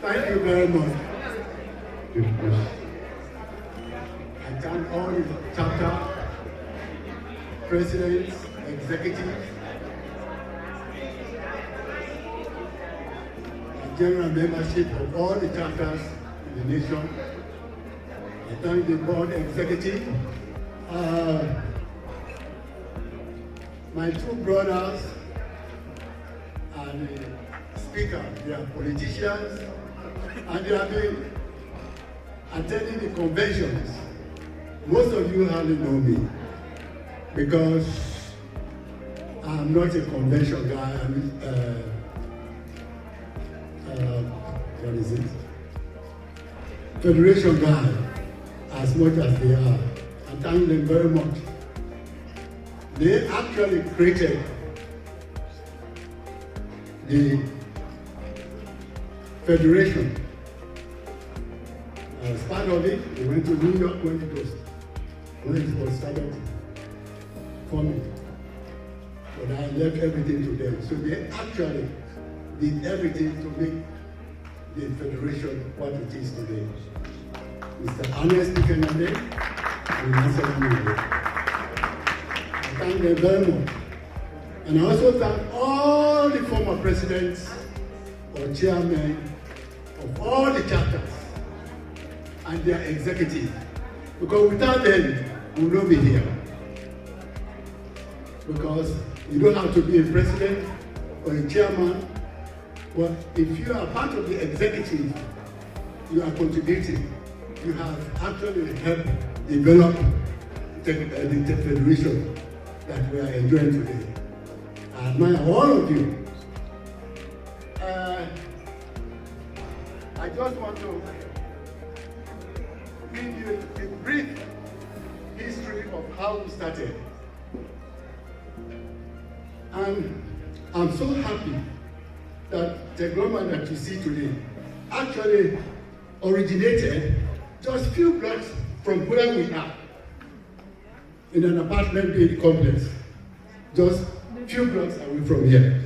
Thank you very much. I thank all the chapter presidents, executives, and general membership of all the chapters in the nation. I thank the board executive, my two brothers, and the speaker. They are politicians, and they have been attending the conventions. Most of you hardly know me because I'm not a convention guy. What is it? Federation guy, as much as they are. I thank them very much. They actually created the federation. As part of it, we went to New York when it was started forming. But I left everything to them. So they actually did everything to make the federation what it is today. Mr. Ernest Kenande and Mr. Mule. I thank them very much. And I also thank all the former presidents or chairmen of all the chapters and their executives. Because without them, we will not be here. Because you don't have to be a president or a chairman. But if you are part of the executive, you are contributing. You have actually helped develop the federation that we are enjoying today. I admire all of you. I just want to give you a brief history of how we started. And I'm so happy that Tegloma that you see today actually originated just a few blocks from where we are, in an apartment building complex, just a few blocks away from here.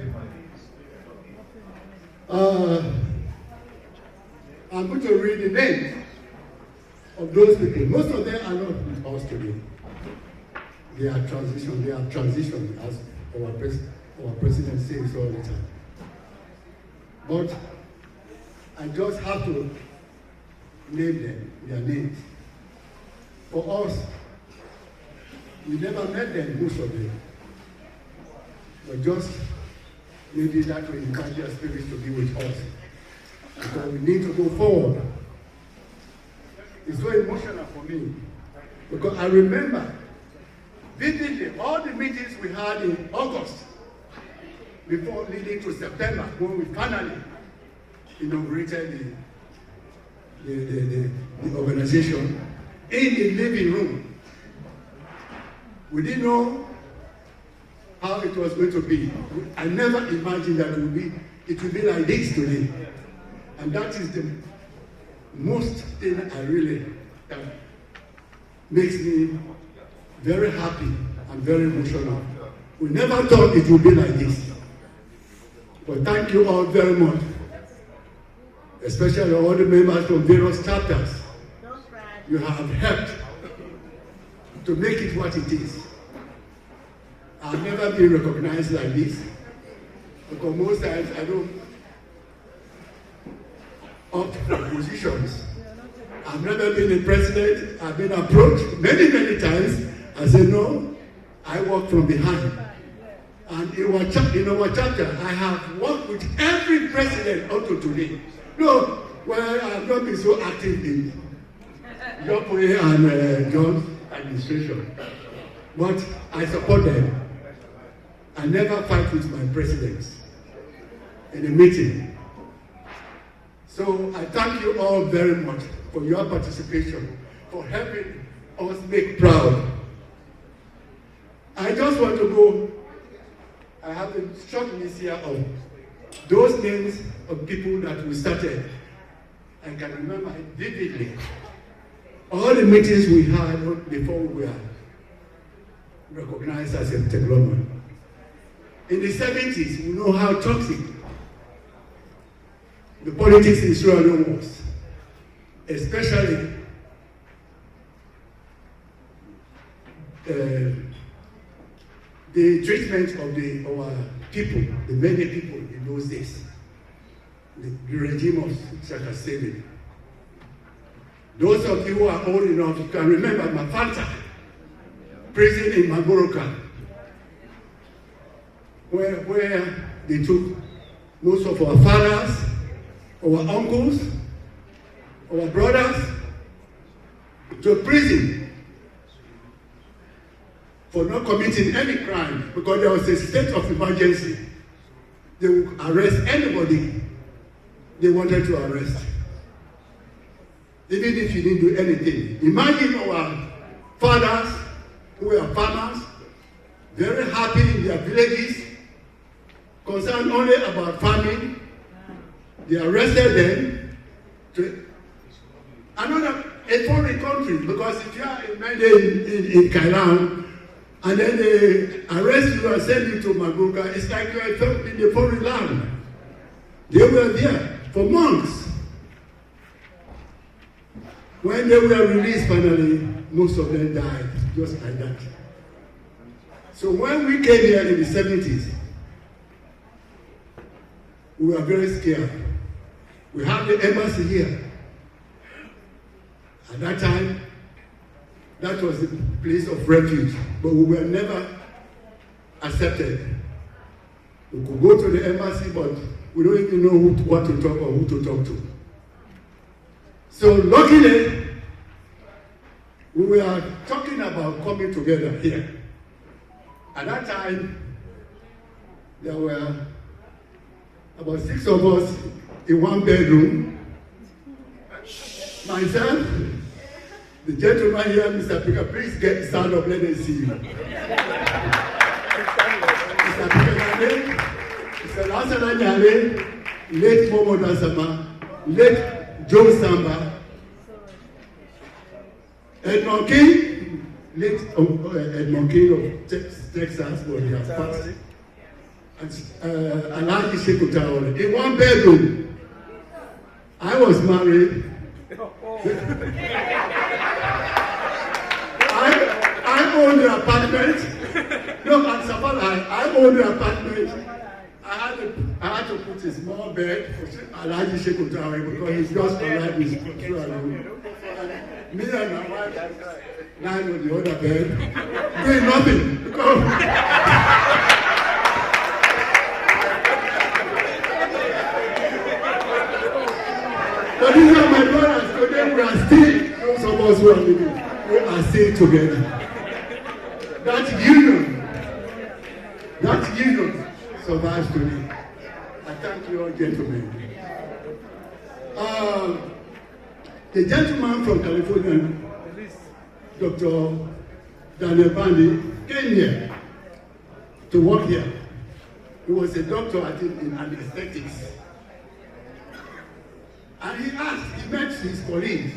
I'm going to read the names of those people. Most of them are not with us today. They have transitioned, as our president says all the time. But I just have to name them, their names. For us, we never met them, most of them. But just maybe that will encourage their spirits to be with us. Because we need to go forward. It's so emotional for me. Because I remember vividly all the meetings we had in August before leading to September, when we finally inaugurated the organization in the living room. We didn't know how it was going to be. I never imagined that it would be like this today. And that is the most thing that makes me very happy and very emotional. We never thought it would be like this. But thank you all very much, especially all the members from various chapters. You have helped to make it what it is. I've never been recognized like this, because most times I don't opt for positions. I've never been a president. I've been approached many times. I said, no, I work from behind. And in our chapter, I have worked with every president up to today. No, well, I have not been so active in Yopwe and John's administration. But I support them. I never fight with my presidents in a meeting. So I thank you all very much for your participation, for helping us make proud. I just want to go, I have a short list here of those names of people that we started. I can remember it vividly. All the meetings we had before we were recognized as a Tegloma. In the 70s, we know how toxic the politics in Sierra Leone was, especially the treatment of our people, the many people in those days, the regime of Sawi. Those of you who are old enough, you can remember Mafanta, prison in Magoroka, where they took most of our fathers, our uncles, our brothers to prison for not committing any crime because there was a state of emergency. They would arrest anybody they wanted to arrest, even if you didn't do anything. Imagine our fathers who were farmers, very happy in their villages, concerned only about farming. They arrested them to a foreign country, because if you are in Kailan and then they arrest you and send you to Maguka, it's like you are in a foreign land. They were there for months. When they were released finally, most of them died just like that. So when we came here in the 70s, we were very scared. We have the embassy here. At that time, that was the place of refuge, but we were never accepted. We could go to the embassy, but we don't even know what to talk or who to talk to. So luckily, we were talking about coming together here. At that time, there were about 6 of us in one bedroom. Myself, the gentleman here, Mr. Pika, please stand up, let us see you. Mr. Pika, Mr. Lasana Nyale, late Momo Dasama, late Joe Samba, Edmond King, late Edmond King of Texas, where they are passed, and Alaji Shekutaole. In one bedroom, I was married. I owned the apartment. No, at Savannah, I owned the apartment. I had to put a small bed for Alaji Shekutawe because he's just arrived his room. Me and my wife lying on the other bed, doing nothing. But these are my brothers. Today we are still, those of us who are living, we are still together. That union survives today. I thank you all, gentlemen. The gentleman from California, Dr. Daniel Bandi, came here to work here. He was a doctor, I think, in anesthetics. And he met his colleagues,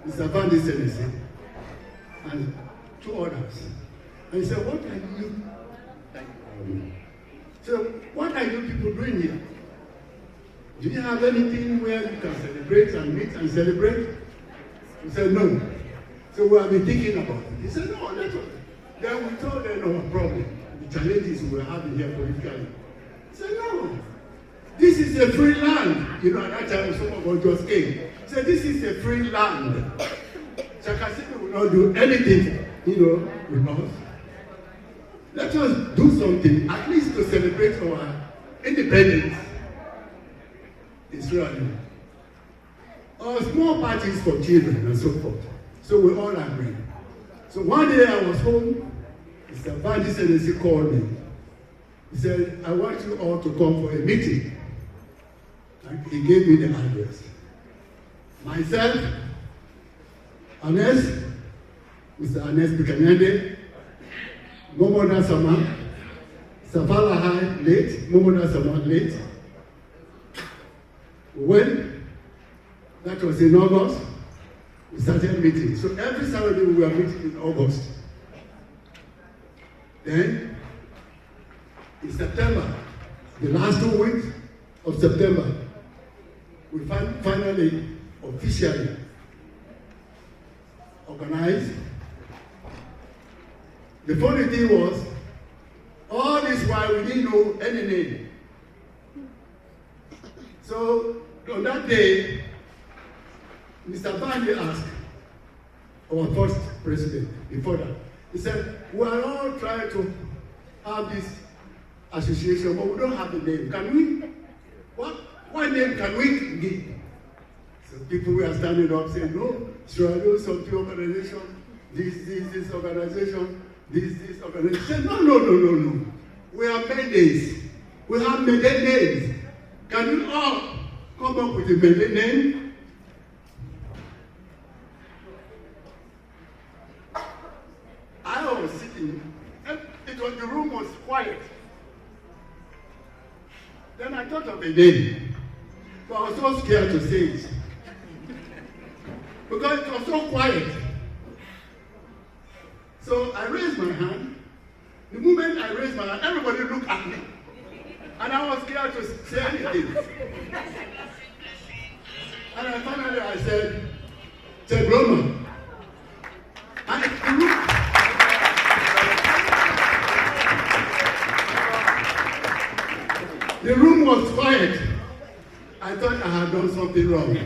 Mr. Bandi Senesi, and 2 others. And he said, what are you people doing here? Do you have anything where you can celebrate and meet and celebrate? He said, no. So we have been thinking about it. He said, no, let us. Then we told them our problem, the challenges we were having here politically. He said, no. This is a free land. You know, at that time, some of us just came. He said, this is a free land. Chakasini will not do anything, with us. Let us do something, at least to celebrate our independence. Israel. Or small parties for children and so forth. So we all agreed. So one day I was home, Mr. Bandi Senesi called me. He said, I want you all to come for a meeting. And he gave me the address. Myself, Anes, Mr. Anes Bikanyande, Momoda Sama, Safala High, late, Momoda Sama, late. When that was in August, we started meeting. So every Saturday we were meeting in August. Then, in September, the last 2 weeks of September, we finally officially organized. The funny thing was, all this while we didn't know any name. So on that day, Mr. Bandi asked our first president before that. He said, we are all trying to have this association, but we don't have the name. Can we? What name can we give? So people were standing up saying, no, Sierra something organization, this organization, this organization. No. We have mandates. We have mandate names. Can you all come up with a mandate name? I was sitting, and the room was quiet. Then I thought of a name, but I was so scared to say it. Because it was so quiet. So I raised my hand. The moment I raised my hand, everybody looked at me. And I was scared to say anything. And finally I said, Tegloma. And the room was quiet. I thought I had done something wrong.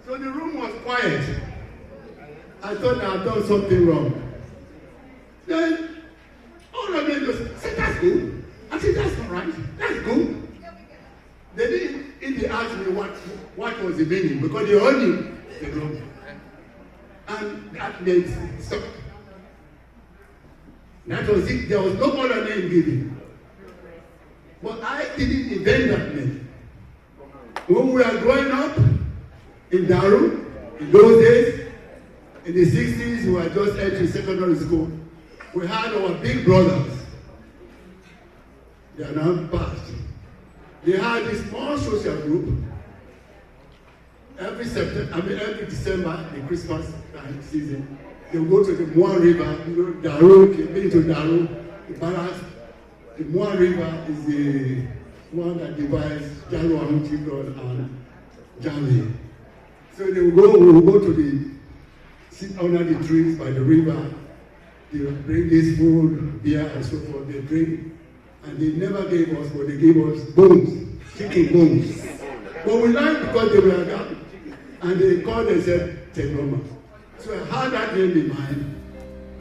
So the room was quiet. I thought I had done something wrong. Then all of them just said, that's good. I said, that's not right. That's good. They didn't even ask me what was the meaning, because they all knew the room. And that meant stop. That was it. There was no other name given. But I didn't invent that name. When we were growing up in Daru, in those days, in the 60s, we were just entering secondary school. We had our big brothers. They are now passed. They had this small social group. Every December, the Christmas time season, they would go to the Moa River, Daru, been to Daru, the Barras. The Moa River is the one that divides Jalu and Jambi. So we would go to sit under the trees by the river. They would bring this food, beer, and so forth. They drink, and they never gave us, but they gave us bones, chicken bones. But we liked because they were young, and they called and said Tegloma. So I had that name in mind.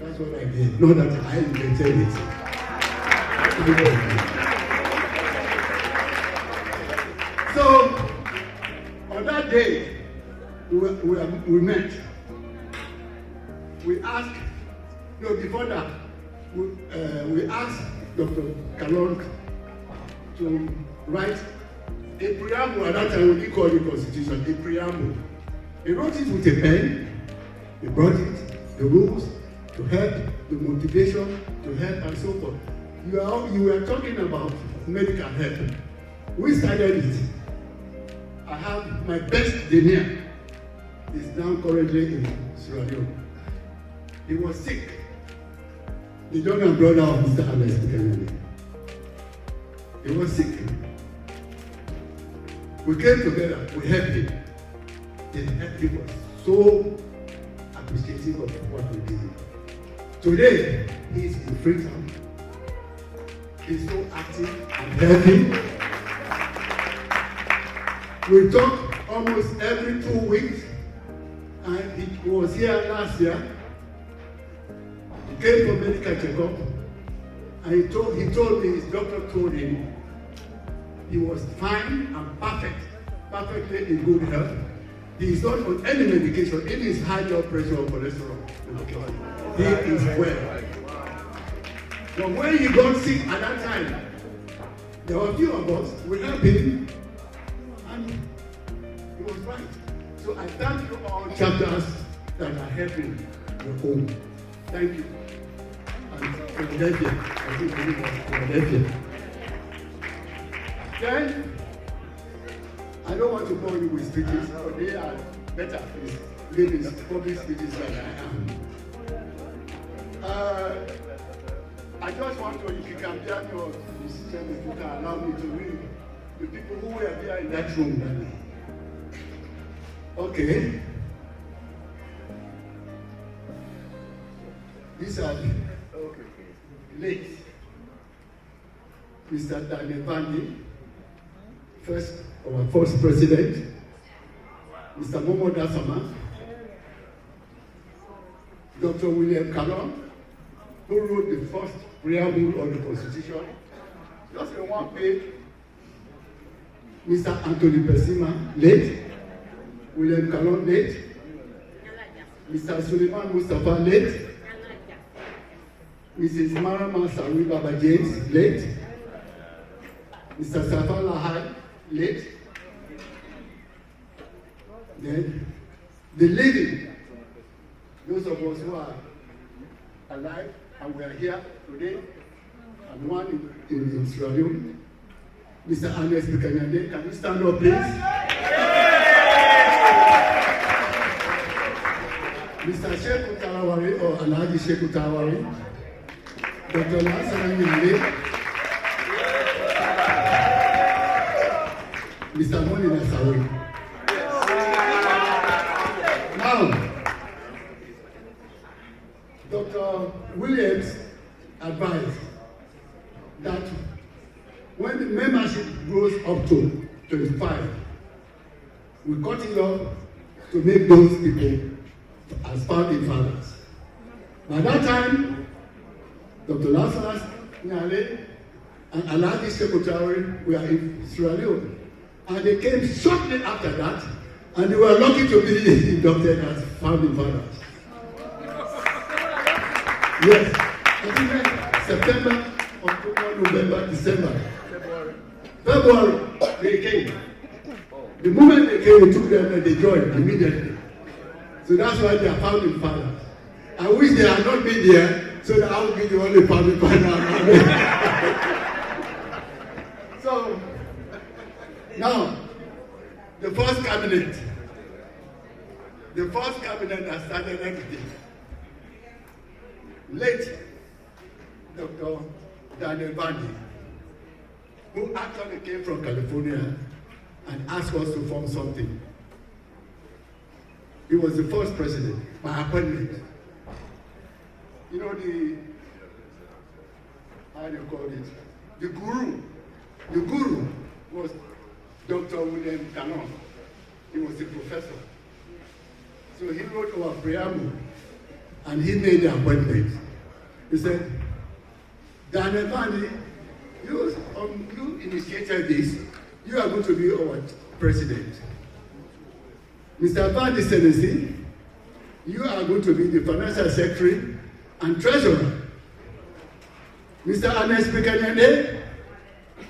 That's what I did. Not that I invented it. So on that day, we met. We asked, before that, we asked Dr. Kalon to write a preamble. At that time, we didn't call it Constitution, a preamble. He wrote it with a pen. He brought it, the rules, to help, the motivation, to help, and so forth. You were talking about medical help. We started it. I have my best denier is now currently in Sierra Leone. He was sick. The younger brother of Mr. Alex Kennedy. He was sick. We came together, we helped him. He was so appreciative of what we did. Today, he's in freedom. He's so active and healthy. We talk almost every 2 weeks, and he was here last year. He came for medical checkup, and he told me, his doctor told him he was fine and perfectly in good health. He is not on any medication. It is high blood pressure or cholesterol medication. He is well. But when he got sick at that time, there were a few of us, we helped him, and he was right. So I thank you all chapters that are helping your home. Thank you. And Philadelphia, I think it was Philadelphia. Then, I don't want to bore you with speeches, but they are better giving public speeches than I am. I just want to, if you can bear me or if you can allow me to read the people who were there in that room. Okay. These are late. Mr. Daniel Bandi, our first president. Mr. Momo Dasama, Dr. William Callum, who wrote the first preamble of the Constitution, just in one page. Mr. Anthony Pesima, late. William Callum, late. Mr. Suleiman Mustafa, late. Mrs. Marama Sawi Baba James, late. Mr. Safa Lahad, late. Then, the living, those of us who are alive and we are here today, and one in Sierra Leone, Mr. Ernest Bukanyande, can you stand up, please? Mr. Sheikh Utawari, or Alhaji Sheikh Utawari, Dr. Lassana Nyale, Mr. Monina Sawi. Now, Dr. Williams advised that when the membership grows up to 25, we cut it off to make those people as founding fathers. By that time, Dr. Lazarus Nyale and Alhaji Sekutari were in Sierra Leone. And they came shortly after that, and they were lucky to be inducted as founding fathers. Yes, I think September, October, November, December. February, they came. The moment they came, we took them and they joined immediately. So that's why they are founding fathers. I wish they had not been there, so that I would be the only founding father. So, now, the first cabinet that started everything. Late Dr. Daniel Bandi, who actually came from California and asked us to form something. He was the first president by appointment. You know how do you call it? The guru was Dr. William Callum. He was a professor. So he wrote our preamble and he made the appointment. He said, Daniel Bandi, you initiated this. You are going to be our president. Mr. Bandi Senesi, you are going to be the financial secretary and treasurer. Mr. Ernest Bukanyande,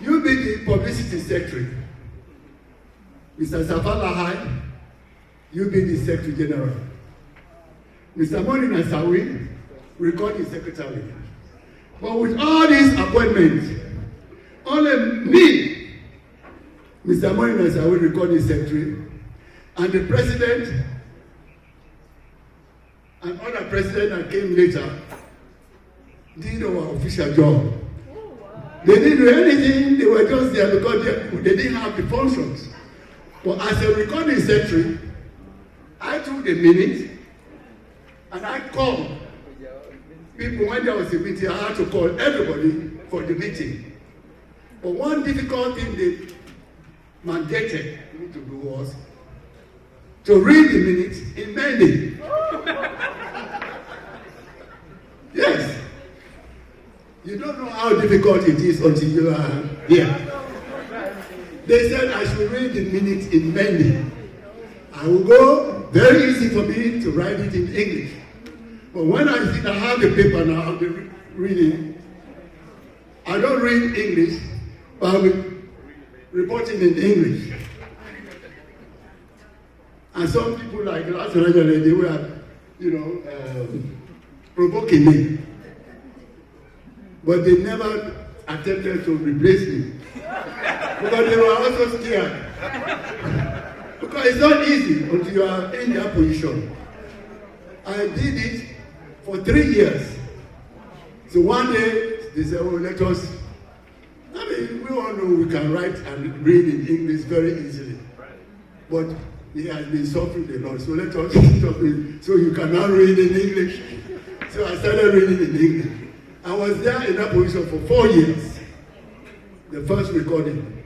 you be the publicity secretary. Mr. Safala Hai, you be the Secretary General. Mr. Monina Sawi, recording secretary. But with all these appointments, only me, Mr. Monina Sawi, recording secretary, and the president and other president that came later did our official job. They didn't do anything, they were just there because they didn't have the functions. But as a recording secretary, I took the minutes and I called people when there was a meeting. I had to call everybody for the meeting. But one difficult thing they mandated me to do was to read the minutes in Mende. Yes. You don't know how difficult it is until you are here. They said I should read the minutes in Mende. I will go, very easy for me to write it in English. But when I have the paper now, I'll be reading. I don't read English, but I'll be reporting in English. And some people like last night, they were, provoking me. But they never attempted to replace me. Because they were also scared. Because it's not easy until you are in that position. I did it for 3 years. So one day, they said, oh, let us, we all know we can write and read in English very easily. But he has been suffering a lot, so let us talk, so you can now read in English. So I started reading in English. I was there in that position for 4 years, the first recording.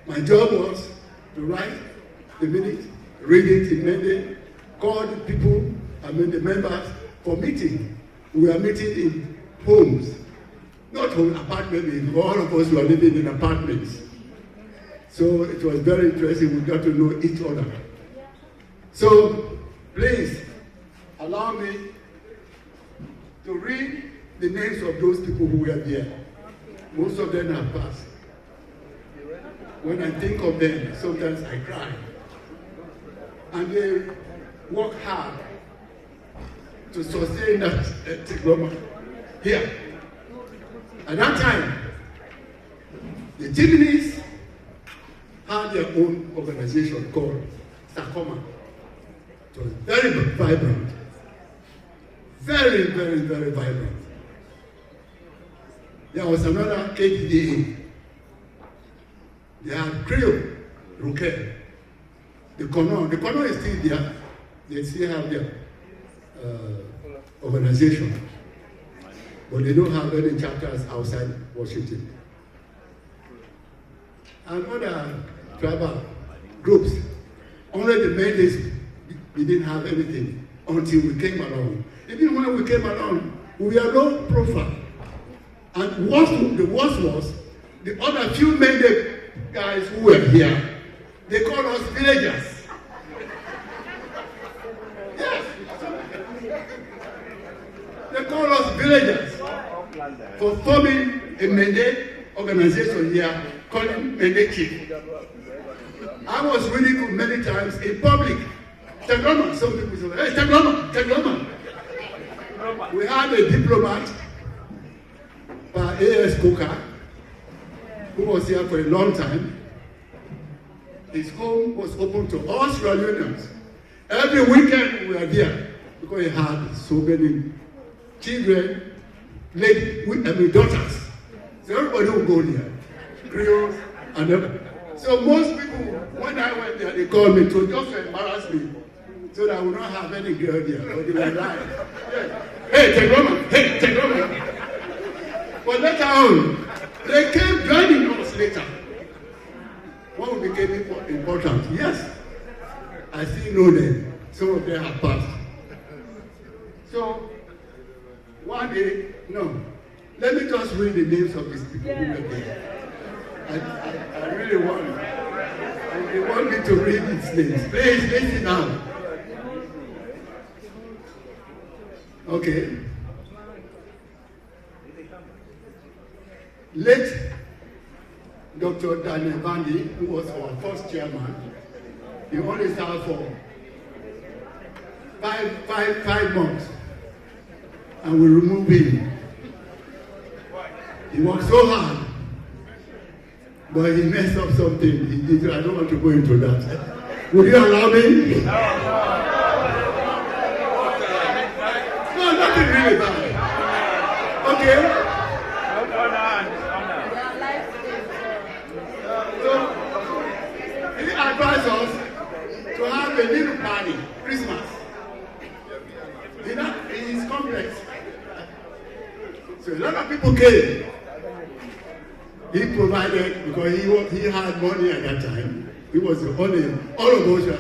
My job was to write the minute, read it in Monday, call the people, the members for meeting. We were meeting in homes, not home, apartments. All of us were living in apartments. So it was very interesting. We got to know each other. So please allow me to read the names of those people who were there. Most of them have passed. When I think of them, sometimes I cry. And they work hard to sustain that Tegloma here. At that time, the Tibetans had their own organization called Sakoma. It was very vibrant. Very, very, very vibrant. There was another KDA. They had Creole, Ruke. The Kono is still there. They still have their organization. But they don't have any chapters outside Washington. And other tribal groups, only the Mendes, we didn't have anything until we came along. Even when we came along, we were low profile. And the worst was, the other few Mendes guys who were here, they called us villagers. Yes. They called us villagers for forming a Mende organization here, calling Mende Chief. I was reading it many times in public. Tegloma, some people say, hey, Tegloma. We had a diplomat, A.S. Coker, who was here for a long time. His home was open to all Sierra Leoneans. Every weekend we were there because he had so many children, daughters. So everybody would go there, Creoles and everything. So most people, when I went there, they called me to just embarrass me so that I would not have any girl there. But they were lying. Hey, Tegloma. But later on, they came joining us later. When we became important, yes, I still know them. Some of them have passed. So, one day, no, let me just read the names of these people who were there. I really want it. And they want me to read these names. Please listen now. Okay. Late Dr. Daniel Bandi, who was our first chairman, he only served for five months. And we removed him. He worked so hard, but he messed up something. He did. I don't want to go into that. Would you allow me? No, nothing really bad. Okay? So, he advised us to have a little party, Christmas. In his complex. So a lot of people came. He provided, because he had money at that time. He was the only, all of us were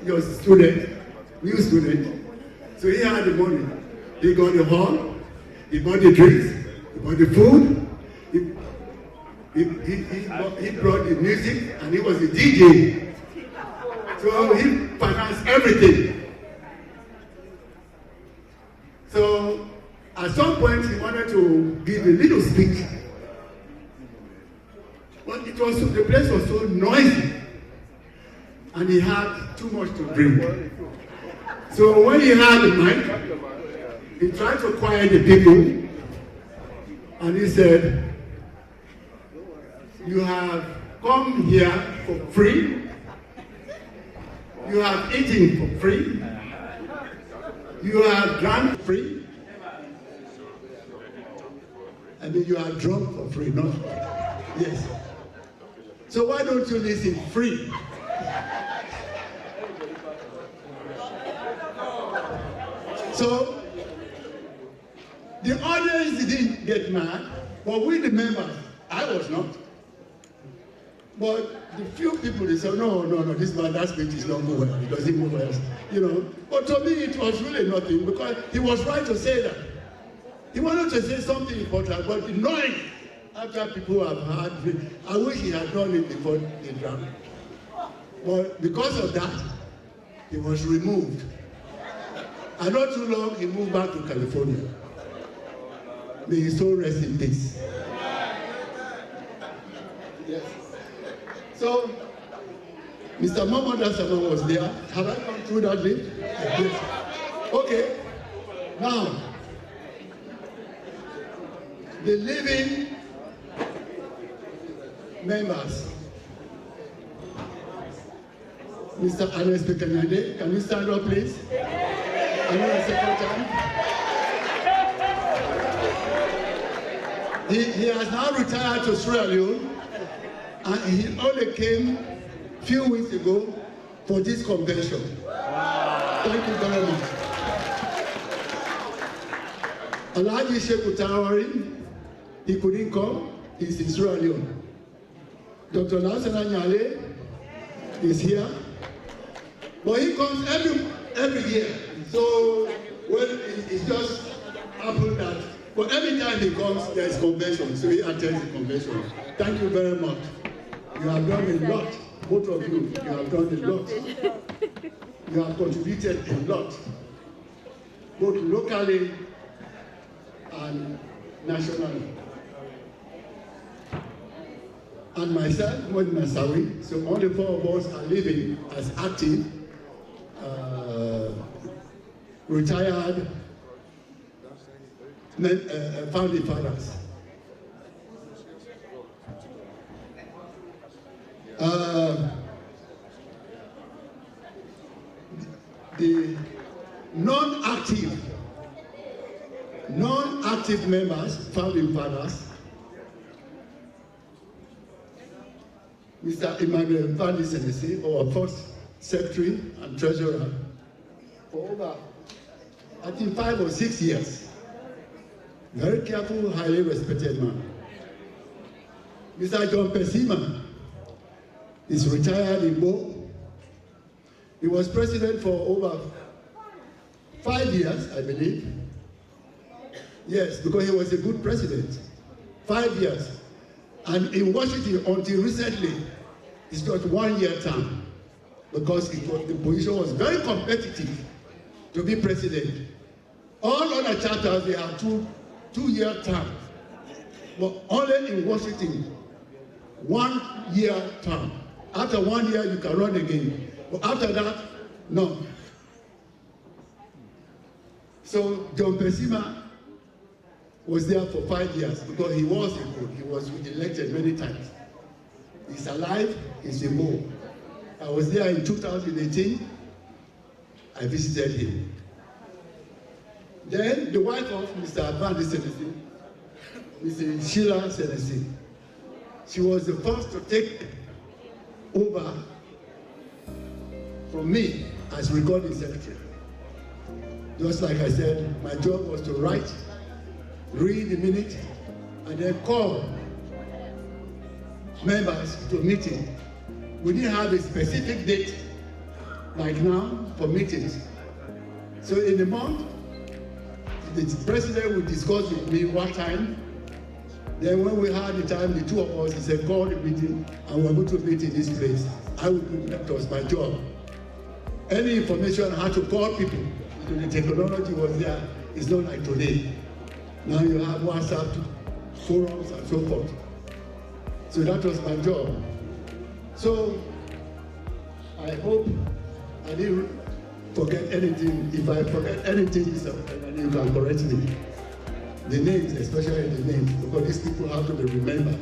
just new student. So he had the money. He got the hall, he bought the drinks, he bought the food, he brought the music, and he was the DJ. So he financed everything. So at some point he wanted to give a little speech. But the place was so noisy, and he had too much to drink. So when he had the mic, he tried to quiet the people, and he said, "You have come here for free, you have eaten for free, you have drunk free, I mean, you are drunk for free, not free. Yes. So why don't you listen free? So the audience didn't get mad, but we the members, I was not. But the few people, they said, no, this man, that speech is not good. It doesn't move well, But to me, it was really nothing, because he was right to say that. He wanted to say something important, but annoying after people have heard it. I wish he had done it before the drama. But because of that, he was removed. And not too long, he moved back to California. May his soul rest in peace. Yes. So, Mr. Mohammed Sama was there. Have I gone through that list? Yes. Okay. Now, the living members. Mr. Ernest Bekanyade, can you stand up, please? Another second time. He has now retired to Sierra Leone, and he only came a few weeks ago for this convention. Thank you very much. Alhaji Sheikh Utawari, he couldn't come, he's in Sierra Leone. Dr. Lassana Nyale is here, but he comes every year. So, well, it's just happened that, but every time he comes, there's convention, so he attends the convention. Thank you very much. You have done a lot, both of you. You have done a lot. You have contributed a lot, both locally and nationally. And myself, Monina Sawi, so all the four of us are living as active, retired founding fathers. The non-active members, founding fathers, Mr. Emmanuel Vandi Senesi, our first secretary and treasurer, for over, I think, 5 or 6 years. Very careful, highly respected man. Mr. John Pesima is retired in Bo. He was president for over 5 years, I believe. Yes, because he was a good president. 5 years. And in Washington, until recently, it's just 1 year term, because the position was very competitive to be president. All other chapters, they have two-year term, but only in Washington, 1 year term. After 1 year, you can run again, but after that, no. So John Pesima was there for 5 years because he was elected many times. He's alive, he's in Mo. I was there in 2018. I visited him. Then the wife of Mr. Vandi Senesi, Mrs. Sheila Senesi, she was the first to take over from me as recording secretary. Just like I said, my job was to write, read the minute, and then call members to meeting. We didn't have a specific date like now for meetings. So in a month, the president would discuss with me what time. Then when we had the time, the two of us, he said, call the meeting, and we're going to meet in this place. I would do that. Was my job. Any information I had to call people. The technology was there. It's not like today. Now you have WhatsApp, forums, and so forth. So that was my job. So I hope I didn't forget anything. If I forget anything, you can correct me. The names, especially the names, because these people have to be remembered.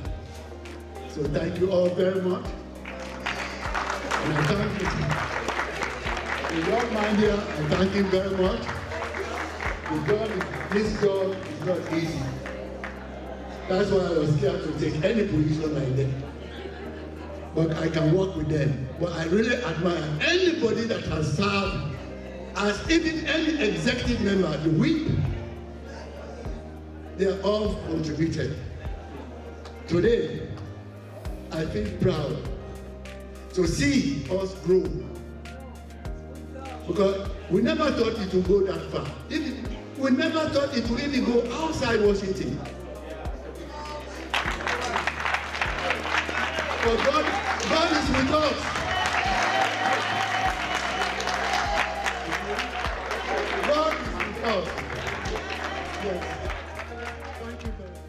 So thank you all very much. And I thank you. The young man here, I thank him very much. This job is not easy. That's why I was scared to take any position like that. But I can work with them. But I really admire anybody that has served as even any executive member, the whip. They are all contributed. Today, I feel proud to see us grow. Because we never thought it would go that far. We never thought it would even go outside Washington. But God is with us. God is with us. Yes. Thank you very much.